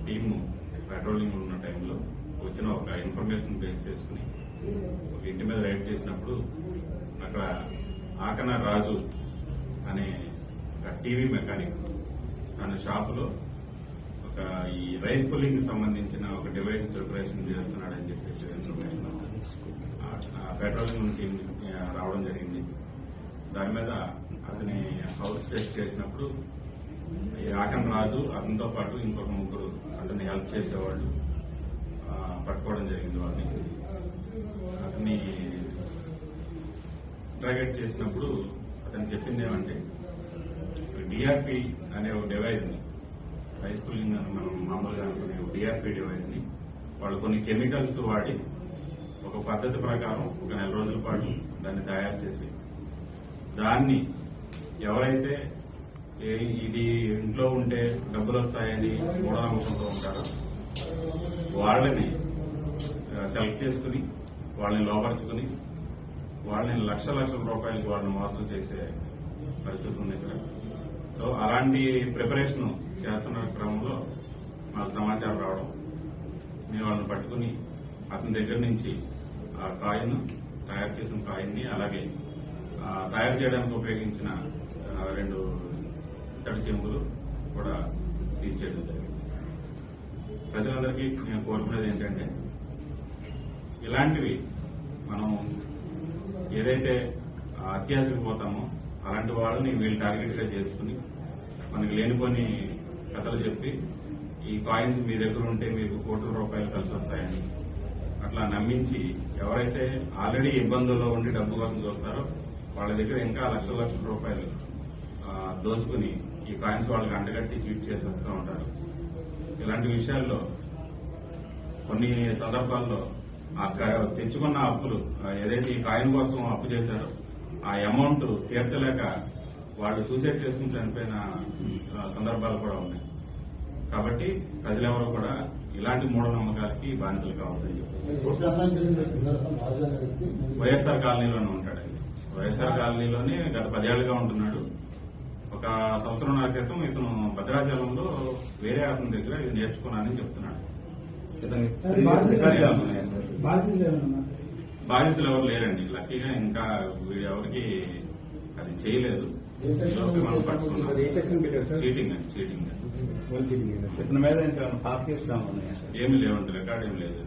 Team patrolling ఉన్న టైంలో వచ్చిన ఒక ఇన్ఫర్మేషన్ బేస్ చేసుకుని ఒక ఇంటి మీద రైడ్ చేసినప్పుడు అక్కడ ఆకన రాజు అనే ఒక టీవీ మెకానిక్ తన షాపులో ఒక ఈ రైస్ పుల్లింగ్ సంబంధించిన ఒక డివైస్ ప్రిపరేషన్ చేస్తున్నాడని చెప్పేసి ఇన్ఫర్మేషన్ పెట్రోలింగ్ టీం రావడం జరిగింది. దాని మీద అతని హౌస్ చెక్ చేసినప్పుడు ఈ ఆకన్ రాజు అతనితో పాటు ఇంకొక ముగ్గురు అతన్ని హెల్ప్ చేసేవాళ్ళు పట్టుకోవడం జరిగింది. వాళ్ళని అతన్ని ఇంటరాగేట్ చేసినప్పుడు అతను చెప్పింది ఏమంటే డిఆర్పి అనే ఒక డివైస్ ని రైస్ పుల్లింగ్ అని మనం మామూలుగా అనుకునే డిఆర్పి డివైస్ ని వాళ్ళు కొన్ని కెమికల్స్ వాడి ఒక పద్ధతి ప్రకారం ఒక 4 రోజుల పాటు దాన్ని తయారు చేసి దాన్ని ఎవరైతే ఇది ఇంట్లో ఉంటే డబ్బులు వస్తాయని మూఢనమ్మకంతో ఉంటారో వాళ్ళని సెలెక్ట్ చేసుకుని వాళ్ళని లోపరుచుకుని వాళ్ళని లక్షల రూపాయలకి వాళ్ళని మోసం చేసే పరిస్థితి ఉంది ఇక్కడ. సో అలాంటి ప్రిపరేషన్ చేస్తున్న క్రమంలో మాకు సమాచారం రావడం, మేము వాళ్ళని పట్టుకుని అతని దగ్గర నుంచి ఆ కాయిన్ తయారు చేసిన కాయిన్ని అలాగే తయారు చేయడానికి ఉపయోగించిన 2 ఇత్తడి చెంబులు కూడా సీజ్ చేయడం జరిగింది. ప్రజలందరికీ నేను కోరుకునేది ఏంటంటే ఇలాంటివి మనం ఏదైతే అత్యాశకు పోతామో అలాంటి వాళ్ళని వీళ్ళు టార్గెట్ గా చేసుకుని మనకి లేనిపోని కథలు చెప్పి ఈ కాయిన్స్ మీ దగ్గర ఉంటే మీకు కోట్ల రూపాయలు కలిసి వస్తాయని అట్లా నమ్మించి ఎవరైతే ఆల్రెడీ ఇబ్బందుల్లో ఉండి డబ్బు కోసం చూస్తారో వాళ్ళ దగ్గర ఇంకా లక్షల రూపాయలు దోచుకుని ఈ కాయిన్స్ వాళ్ళకి అంటగట్టి చీట్ చేసేస్తూ ఉంటారు. ఇలాంటి విషయాల్లో కొన్ని సందర్భాల్లో తెచ్చుకున్న అప్పులు ఏదైతే ఈ కాయిన్ కోసం అప్పు చేశారో ఆ అమౌంట్ తీర్చలేక వాళ్ళు సూసైడ్ చేసుకుని చనిపోయిన సందర్భాలు కూడా ఉన్నాయి. కాబట్టి ప్రజలెవరూ కూడా ఇలాంటి మూఢనమ్మకాలకి బానిసలు కావద్దని చెప్పేసి వైఎస్ఆర్ కాలనీలోనే ఉంటాడండి. వైఎస్ఆర్ కాలనీలోనే గత 10 ఏళ్లుగా ఉంటున్నాడు. ఒక 1.5 సంవత్సరం క్రితం ఇతను భద్రాచలంలో వేరే అతని దగ్గర ఇది నేర్చుకున్నానని చెప్తున్నాడు. బాధితులు ఎవరు లేరండి. లక్కీగా ఇంకా వీడెవరికి అది చేయలేదు. చీటింగ్ అండి, చీటింగ్. ఏమి లేవండి, రికార్డ్ ఏమి లేదు.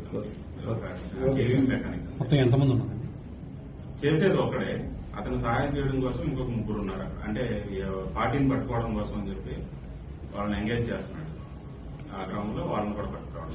మెకానిక్ మొత్తం ఎంతమంది ఉన్నారు? చేసేది ఒకడే. అతను సహాయం చేయడం కోసం ఇంకొక 3 ఉన్నారు. అంటే పార్టీని పట్టుకోవడం కోసం అని చెప్పి వాళ్ళని ఎంగేజ్ చేస్తున్నాడు. ఆ క్రమంలో వాళ్ళని కూడా పట్టుకోవడం.